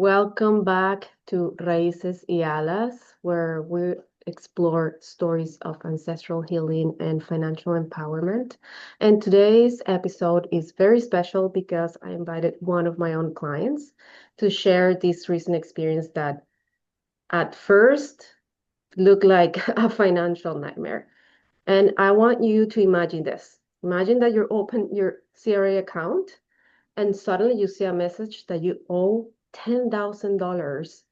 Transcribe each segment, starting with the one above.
Welcome back to Raíces y Alas, where we explore stories of ancestral healing and financial empowerment. And today's episode is very special because I invited one of my own clients to share this recent experience that at first looked like a financial nightmare. And I want you to imagine this. Imagine that you open your CRA account and suddenly you see a message that you owe $10,000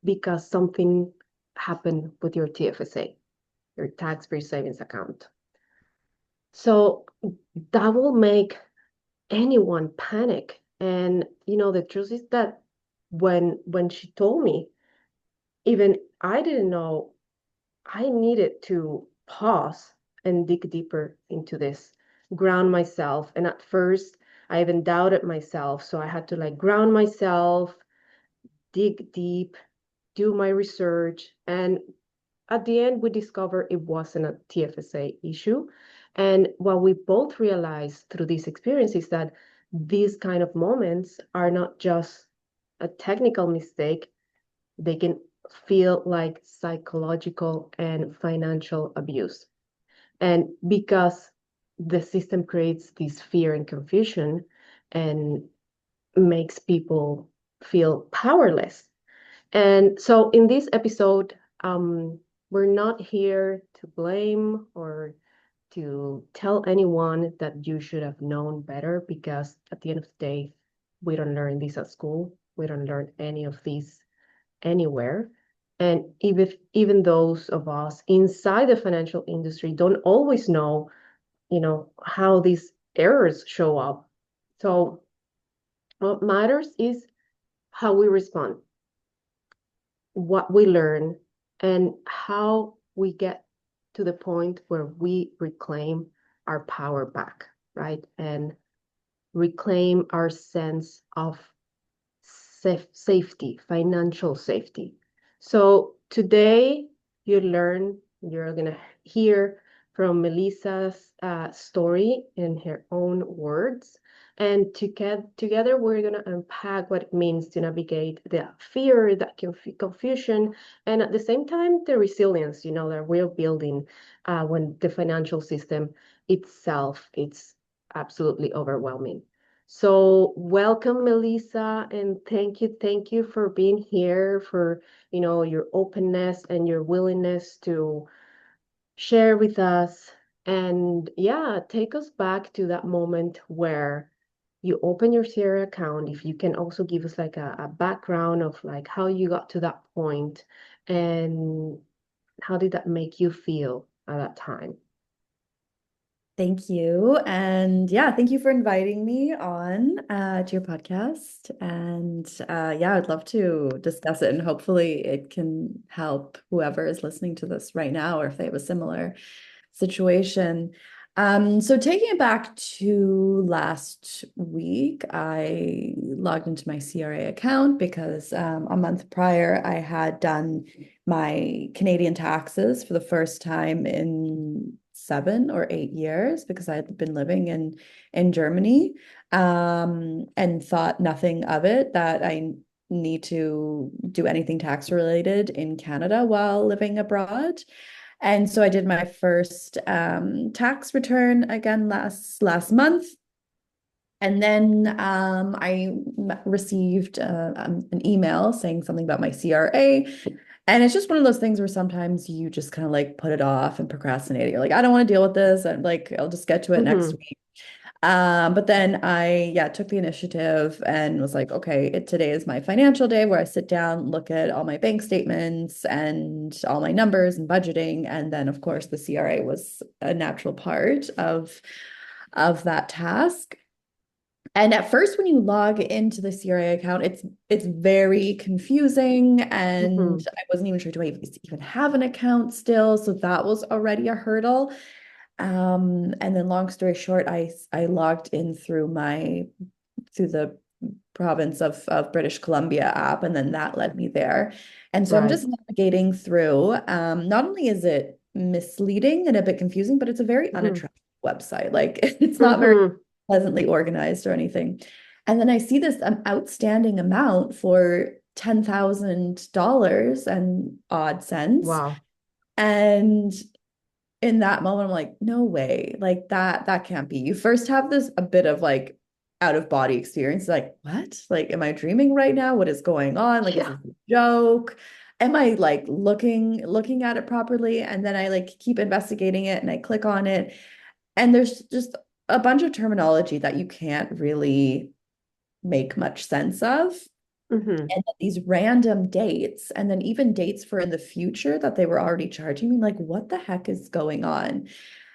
because something happened with your TFSA, your tax-free savings account. So that will make anyone panic. And the truth is that when she told me, even I didn't know I needed to pause and dig deeper into this, ground myself. And at first, I even doubted myself. So I had to ground myself, dig deep, do my research. And at the end, we discovered it wasn't a TFSA issue. And what we both realized through this experience is that these kind of moments are not just a technical mistake, they can feel like psychological and financial abuse. And because the system creates this fear and confusion and makes people feel powerless. And so in this episode, we're not here to blame or to tell anyone that you should have known better, because at the end of the day, we don't learn this at school. We don't learn any of these anywhere. And even those of us inside the financial industry don't always know, how these errors show up. So what matters is how we respond, what we learn, and how we get to the point where we reclaim our power back, right? And reclaim our sense of safety, financial safety. So today you're going to hear from Melissa's story in her own words. And together, we're going to unpack what it means to navigate the fear, that confusion, and at the same time, the resilience, that we're building when the financial system itself, it's absolutely overwhelming. So welcome, Melissa, and thank you for being here, for your openness and your willingness to share with us. And yeah, take us back to that moment where you open your Sierra account. If you can also give us a background of how you got to that point and how did that make you feel at that time? Thank you. And yeah, thank you for inviting me on to your podcast. And yeah, I'd love to discuss it, and hopefully it can help whoever is listening to this right now, or if they have a similar situation. So taking it back to last week, I logged into my CRA account because a month prior I had done my Canadian taxes for the first time in 7 or 8 years, because I had been living in Germany, and thought nothing of it, that I need to do anything tax related in Canada while living abroad. And so I did my first tax return again last month. And then I received an email saying something about my CRA. And it's just one of those things where sometimes you just kind of put it off and procrastinate it. You're like, I don't want to deal with this. I'm like, I'll just get to it next Mm-hmm. week. But then I, took the initiative and was like, okay, today is my financial day where I sit down, look at all my bank statements and all my numbers and budgeting. And then, of course, the CRA was a natural part of that task. And at first, when you log into the CRA account, it's very confusing, and Mm-hmm. I wasn't even sure, do I even have an account still? So that was already a hurdle. And then long story short, I logged in through the province of British Columbia app, and then that led me there. And so I'm Right. just navigating through. Not only is it misleading and a bit confusing, but it's a very Mm-hmm. unattractive website. Like it's not very Mm-hmm. pleasantly organized or anything. And then I see this outstanding amount for $10,000 and odd cents. Wow. And in that moment, I'm like, no way, like that can't be. You first have this a bit of like out of body experience, like, what? Like, am I dreaming right now? What is going on? Like, is Yeah. this a joke? Am I like looking at it properly? And then I like keep investigating it and I click on it. And there's just a bunch of terminology that you can't really make much sense of. Mm-hmm. And then these random dates, and then even dates for in the future that they were already charging me, like, what the heck is going on?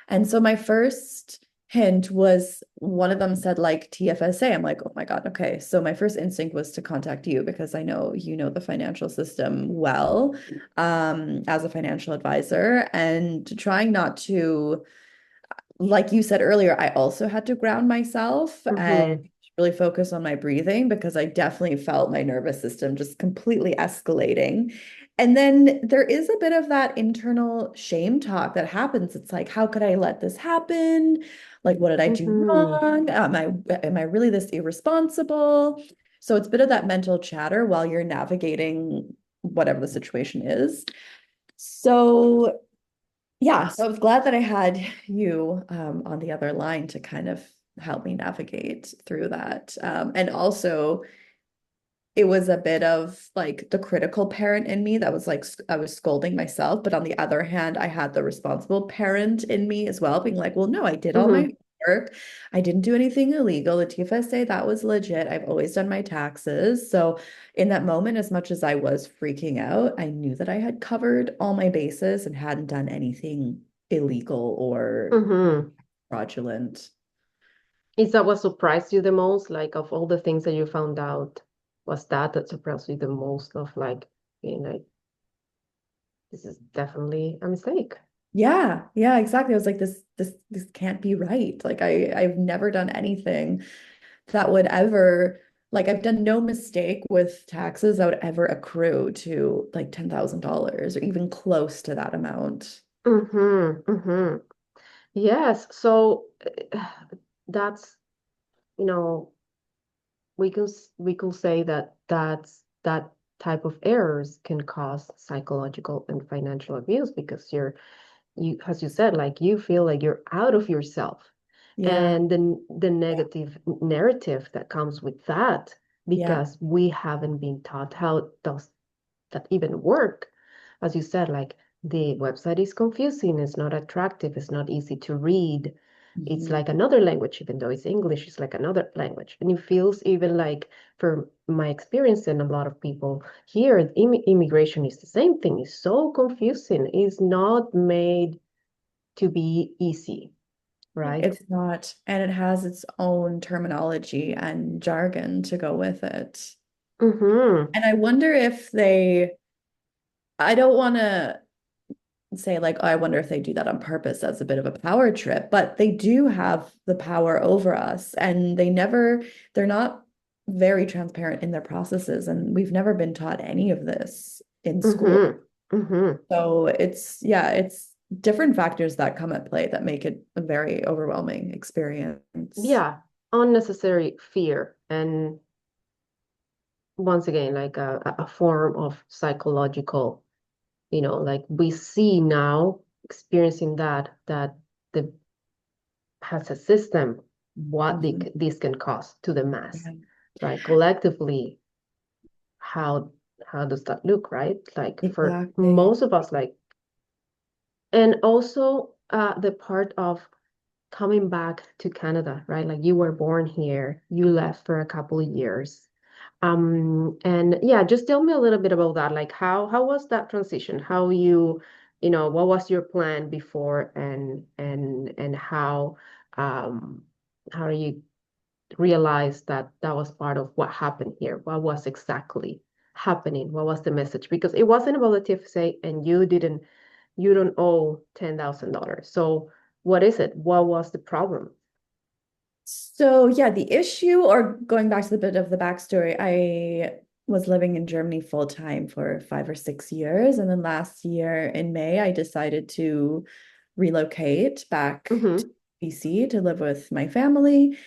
And so my first hint was one of them said like TFSA. I'm like, oh my God, okay. So my first instinct was to contact you because I know you know the financial system well, as a financial advisor, and trying not to, like you said earlier, I also had to ground myself and Mm-hmm. really focus on my breathing because I definitely felt my nervous system just completely escalating. And then there is a bit of that internal shame talk that happens. It's like, how could I let this happen? Like, what did I do Mm-hmm. wrong? Am I really this irresponsible? So it's a bit of that mental chatter while you're navigating whatever the situation is. So yeah, so I was glad that I had you on the other line to kind of help me navigate through that. And also, it was a bit of like the critical parent in me that was like, I was scolding myself. But on the other hand, I had the responsible parent in me as well, being like, well, no, I did all my Mm-hmm. work. I didn't do anything illegal. The TFSA, that was legit. I've always done my taxes. So in that moment, as much as I was freaking out, I knew that I had covered all my bases and hadn't done anything illegal or Mm-hmm. fraudulent. Is that what surprised you the most? Like of all the things that you found out, was that surprised you the most of like being like, this is definitely a mistake. Yeah, yeah, exactly. I was like, this can't be right. Like I've never done anything that would ever, like, I've done no mistake with taxes that would ever accrue to like $10,000 or even close to that amount. Mm-hmm. Mm-hmm. Yes. So that's, you know, we could say that that type of errors can cause psychological and financial abuse because you, as you said, like you feel like you're out of yourself, Yeah, and the negative narrative that comes with that, yeah, because we haven't been taught how does that even work. As you said, like the website is confusing, it's not attractive, it's not easy to read. It's mhm. like another language, even though it's English, it's like another language. And it feels even like, for my experience and a lot of people here, immigration is the same thing. It's so confusing. It's not made to be easy, right? It's not, and it has its own terminology and jargon to go with it. Mm-hmm. And I wonder if I don't want to say like, oh, I wonder if they do that on purpose as a bit of a power trip, but they do have the power over us and they're not very transparent in their processes. And we've never been taught any of this in school. Mm-hmm. Mm-hmm. So yeah, it's different factors that come at play that make it a very overwhelming experience. Yeah, unnecessary fear. And once again, like a form of psychological, like we see now experiencing that the has a system, what Mhm. this can cause to the mass, Yeah, right? Collectively, how does that look, right? Like for exactly. most of us, like, and also the part of coming back to Canada, right? Like you were born here, you left for a couple of years. And yeah, just tell me a little bit about that. Like how was that transition? How what was your plan before, and um how you realized that that was part of what happened here? What was exactly happening? What was the message? Because it wasn't about the TFSA, and you don't owe $10,000. So what is it? What was the problem? So yeah, the issue, or going back to the bit of the backstory, I was living in Germany full time for 5 or 6 years. And then last year in May, I decided to relocate back to Mm-hmm. BC to live with my family.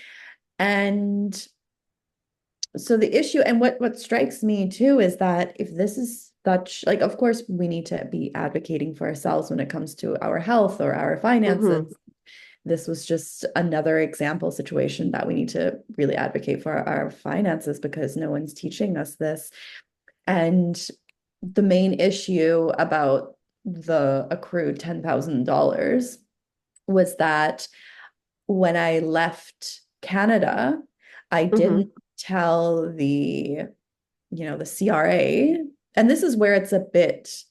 And So the issue, and what strikes me too, is that if this is such, like, of course, we need to be advocating for ourselves when it comes to our health or our finances. Mm-hmm. This was just another example situation that we need to really advocate for our finances because no one's teaching us this. And the main issue about the accrued $10,000 was that when I left Canada, I didn't Mm-hmm. tell the CRA, and this is where it's a bit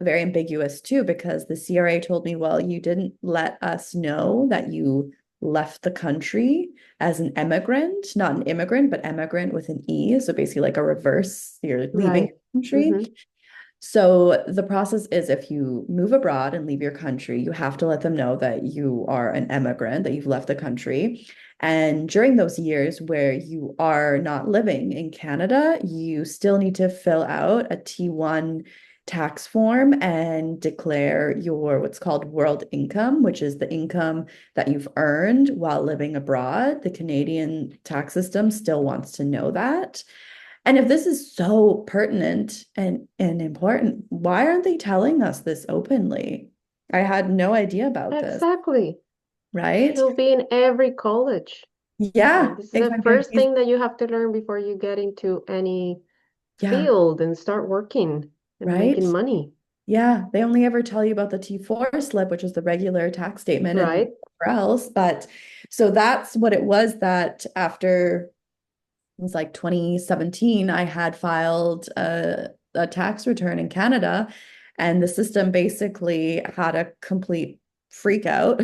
very ambiguous too, because the CRA told me, well, you didn't let us know that you left the country as an emigrant, not an immigrant, but emigrant with an E. So basically like a reverse, you're leaving Right. the country. Mm-hmm. So the process is if you move abroad and leave your country, you have to let them know that you are an immigrant, that you've left the country. And during those years where you are not living in Canada, you still need to fill out a T1 tax form and declare your what's called world income, which is the income that you've earned while living abroad. The Canadian tax system still wants to know that. And if this is so pertinent and important, why aren't they telling us this openly? I had no idea about this, Exactly. right? Should be in every college. Yeah, Like this is the exactly. first thing that you have to learn before you get into any Yeah, field and start working and right? making money. Yeah, they only ever tell you about the T4 slip, which is the regular tax statement and Right? whatever else. But so that's what it was that after it was like 2017, I had filed a tax return in Canada, and the system basically had a complete freak out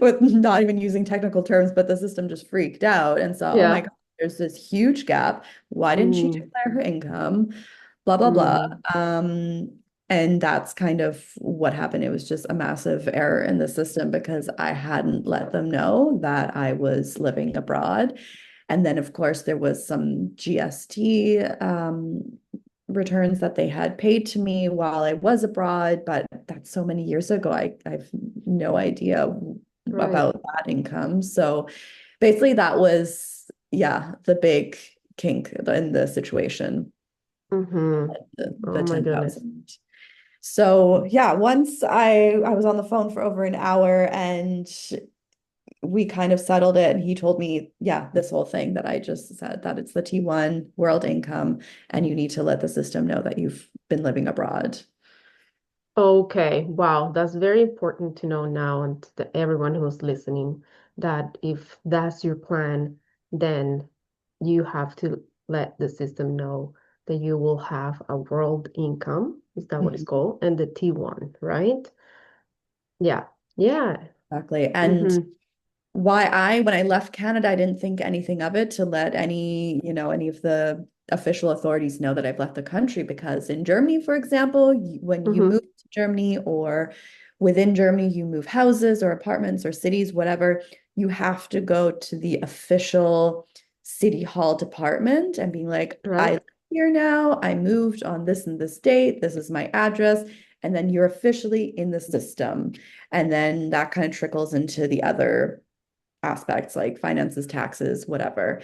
with not even using technical terms, but the system just freaked out and saw, oh my Yeah. God, there's this huge gap. Why didn't she Mm, declare her income? Blah, blah, blah. mm-hmm. Um, and that's kind of what happened. It was just a massive error in the system because I hadn't let them know that I was living abroad. And then, of course, there was some GST returns that they had paid to me while I was abroad, but that's so many years ago. I've no idea Right. about that income. So basically, that was, yeah, the big kink in the situation, Mm-hmm. the Oh my goodness. 10,000. So yeah, once I was on the phone for over an hour and we kind of settled it and he told me, yeah, this whole thing that I just said, that it's the T1 world income and you need to let the system know that you've been living abroad. Okay, wow, that's very important to know now and to everyone who's listening that if that's your plan, then you have to let the system know that you will have a world income. Is that what it's Mhm. called? And the T1, right? Yeah. Yeah. Exactly. And Mm-hmm. when I left Canada, I didn't think anything of it to let any of the official authorities know that I've left the country because in Germany, for example, when you move Mm-hmm. to Germany or within Germany, you move houses or apartments or cities, whatever, you have to go to the official city hall department and being like, I Right. live here now, I moved on this and this date, this is my address, and then you're officially in the system. And then that kind of trickles into the other aspects like finances, taxes, whatever.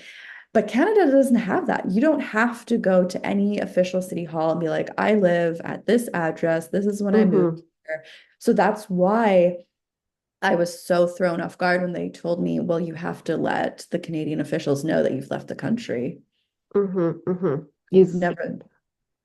But Canada doesn't have that. You don't have to go to any official city hall and be like, I live at this address. This is when I moved Mm-hmm. here. So that's why I was so thrown off guard when they told me, well, you have to let the Canadian officials know that you've left the country. Mm-hmm. Mm-hmm. You've never,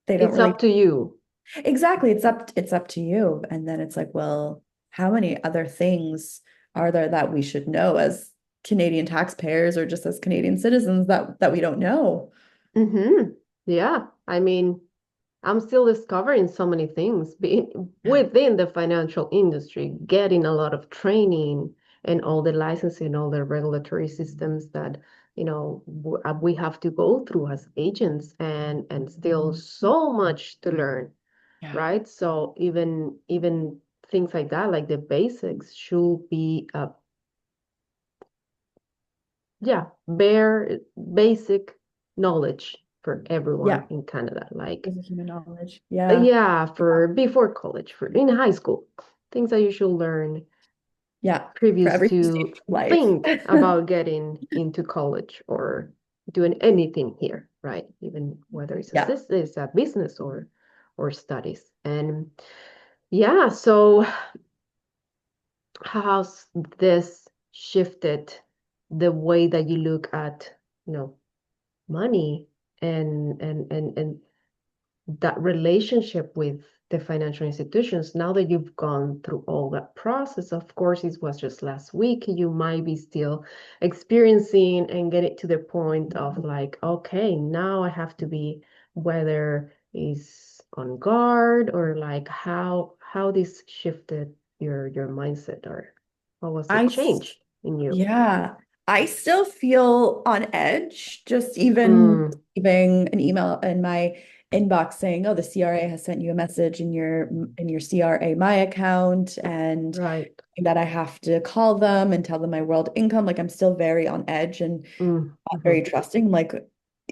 they don't It's really. up to you. Exactly. It's up to you. And then it's like, well, how many other things are there that we should know as Canadian taxpayers or just as Canadian citizens that we don't know? Mm-hmm. Yeah. I mean, I'm still discovering so many things being Yeah. within the financial industry, getting a lot of training and all the licensing, all the regulatory systems that, we have to go through as agents and still so much to learn, Yeah. right? So even things like that, like the basics should be yeah, bare basic knowledge for everyone Yeah. in Canada. Like As a human knowledge. Yeah. yeah, Yeah. for before college, for in high school, things that you should learn Yeah. For previous every stage to of life. think about getting into college or. doing anything here, right? Even whether Yeah. it's a business or studies. And yeah, so how's this shifted the way that you look at, you know, money and that relationship with the financial institutions now that you've gone through all that process? Of course, it was just last week. You might be still experiencing and get it to the point of like, okay, now I have to be, whether is on guard or like how this shifted your mindset, or what was the I s- change in you? Yeah, I still feel on edge, just even Mm, receiving an email in my inbox saying, "Oh, the CRA has sent you a message in your CRA My account," and right. that I have to call them and tell them my world income. Like I'm still very on edge and Mm, not very mhm, trusting. Like,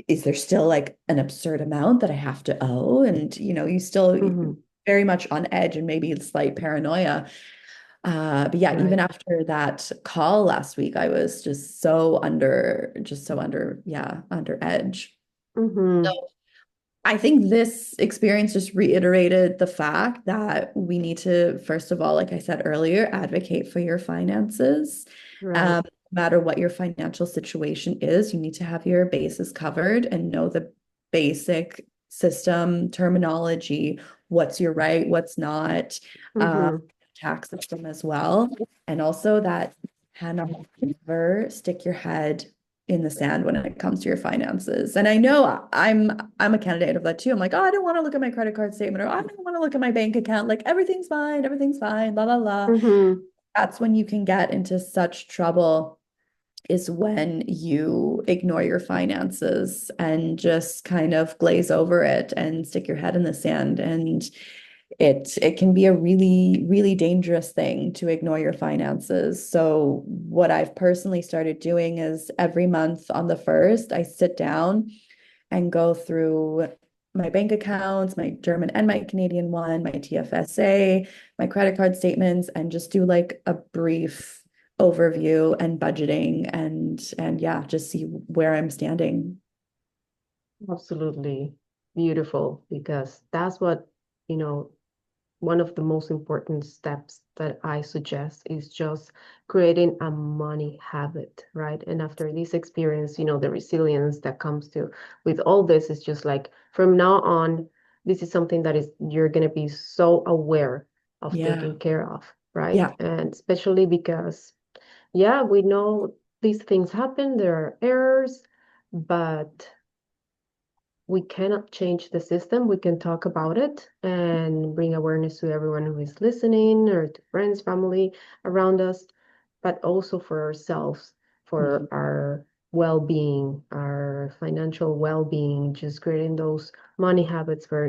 is there still like an absurd amount that I have to owe? And you still mhm, very much on edge and maybe slight paranoia. But yeah, even right. after that call last week, I was just so under, under edge. So Mhm, I think this experience just reiterated the fact that we need to, first of all, like I said earlier, advocate for your finances. right. No matter what your financial situation is, you need to have your bases covered and know the basic system terminology, what's your right, what's not, uh, Mhm. tax system as well. And also that Hannah, never stick your head in the sand when it comes to your finances. And I know I'm a candidate of that too. I'm like, oh, I don't want to look at my credit card statement, or I don't want to look at my bank account. Like everything's fine, la la la. Mhm. That's when you can get into such trouble, is when you ignore your finances and just kind of glaze over it and stick your head in the sand. And it can be a really, really dangerous thing to ignore your finances. So what I've personally started doing is every month on the first, I sit down and go through my bank accounts, my German and my Canadian one, my TFSA, my credit card statements, and just do like a brief overview and budgeting and yeah, just see where I'm standing. Absolutely beautiful, because that's what, you know, one of the most important steps that I suggest is just creating a money habit, right? And after this experience, the resilience that comes to with all this is just like from now on, this is something that is you're gonna be so aware of Yeah. taking care of, right? Yeah. And especially because, yeah, we know these things happen, there are errors, but we cannot change the system. We can talk about it and bring awareness to everyone who is listening, or to friends, family around us, but also for ourselves, for Mhm. our well-being, our financial well-being, just creating those money habits where,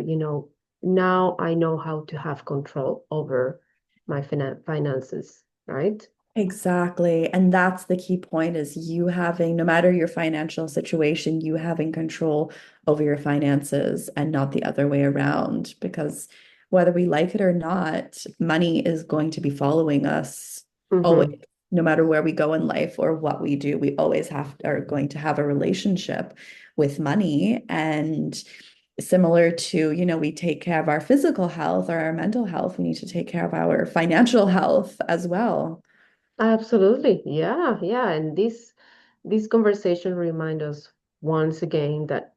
now I know how to have control over my finances, right? Exactly. And that's the key point, is you having, no matter your financial situation, you having control over your finances and not the other way around. Because whether we like it or not, money is going to be following us always, Mm-hmm. no matter where we go in life or what we do. We always are going to have a relationship with money. And similar to, we take care of our physical health or our mental health, we need to take care of our financial health as well. Absolutely. Yeah, yeah. And this conversation remind us once again that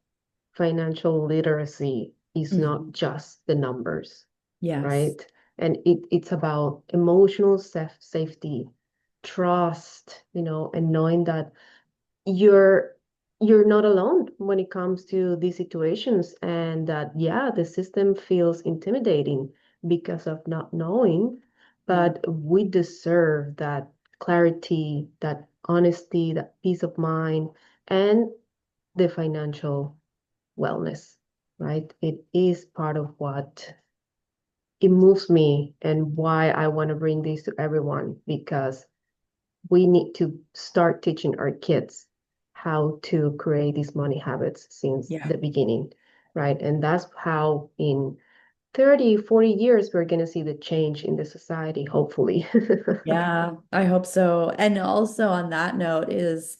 financial literacy is not Mhm. just the numbers, Yes. right? And it's about emotional safety, trust, and knowing that you're you're not alone when it comes to these situations, and that, yeah, the system feels intimidating because of not knowing, Yeah. but we deserve that clarity, that honesty, that peace of mind, and the financial wellness, right? It is part of what it moves me and why I want to bring this to everyone, because we need to start teaching our kids how to create these money habits since Yeah. the beginning, right? And that's how in 30, 40 years, we're going to see the change in the society, hopefully. Yeah, I hope so. And also on that note is,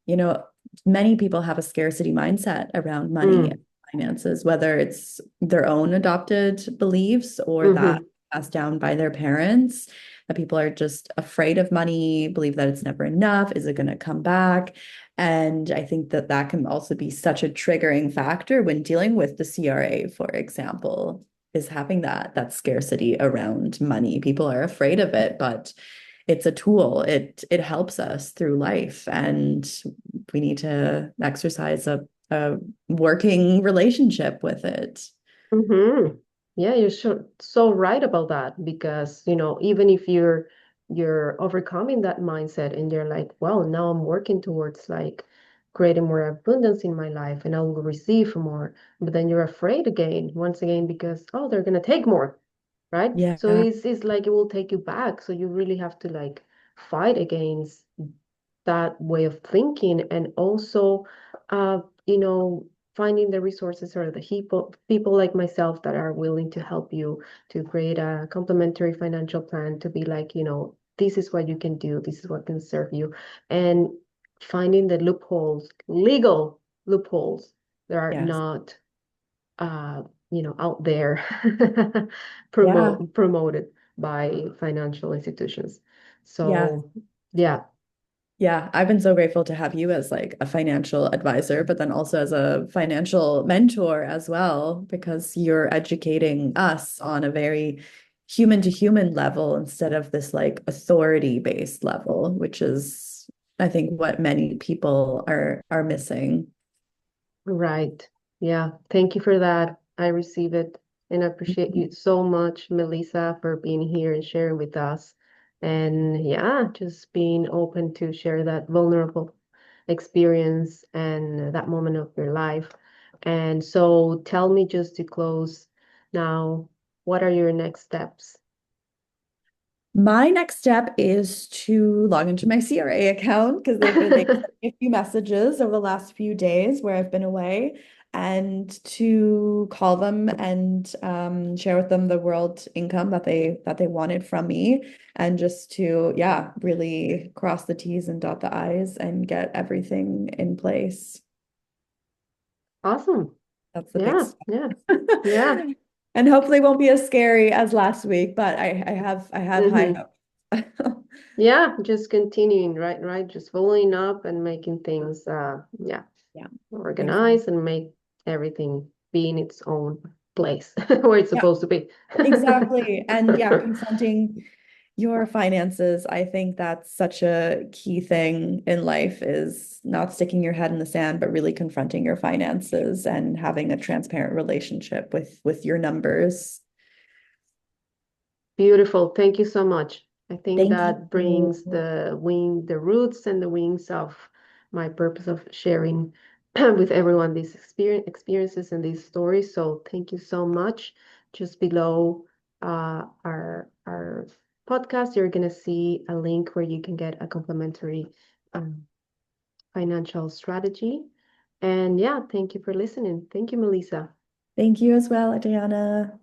you know, many people have a scarcity mindset around money and Mm, finances, whether it's their own adopted beliefs or that mm-hmm, passed down by their parents, that people are just afraid of money, believe that it's never enough. Is it going to come back? And I think that that can also be such a triggering factor when dealing with the CRA, for example, is having that scarcity around money. People are afraid of it, but it's a tool. It helps us through life, and we need to exercise a working relationship with it. mm-hmm. Yeah, you're so right about that because, even if you're overcoming that mindset and you're like, well, now I'm working towards like creating more abundance in my life and I will receive more, but then you're afraid again, once again, because oh, they're gonna take more, right? So Yeah, it's like it will take you back. So you really have to like fight against that way of thinking and also uh you know finding the resources or the people like myself that are willing to help you to create a complementary financial plan to be like this is what you can do, this is what can serve you, and finding the loopholes, legal loopholes that are yes, not out there yeah, promoted by financial institutions. yeah. So yeah. Yeah, I've been so grateful to have you as like a financial advisor, but then also as a financial mentor as well, because you're educating us on a very human to human level instead of this like authority based level, which is, I think, what many people are missing. Right. Yeah. Thank you for that. I receive it. And I appreciate you so much, Melissa, for being here and sharing with us. And yeah, just being open to share that vulnerable experience and that moment of your life. And so tell me, just to close now, what are your next steps? My next step is to log into my CRA account because they've sent me a few messages over the last few days where I've been away, and to call them and share with them the world income that they wanted from me, and just to really cross the T's and dot the I's and get everything in place. Awesome. That's the big Yeah. step. Yeah. Yeah. And hopefully it won't be as scary as last week, but I have high Hmm. hopes. Yeah, just continuing, right, right, just following up and making things, yeah, Yeah, exactly. organize and make everything be in its own place where it's Yeah, supposed to be. exactly. And yeah, confronting your finances, I think that's such a key thing in life, is not sticking your head in the sand, but really confronting your finances and having a transparent relationship with your numbers. Beautiful. Thank you so much. I think Thank that you. brings the roots and the wings of my purpose of sharing with everyone these experiences and these stories. So thank you so much. Just below our podcast, you're gonna see a link where you can get a complimentary um, financial strategy. And yeah, thank you for listening. Thank you, Melissa. Thank you as well, Adriana.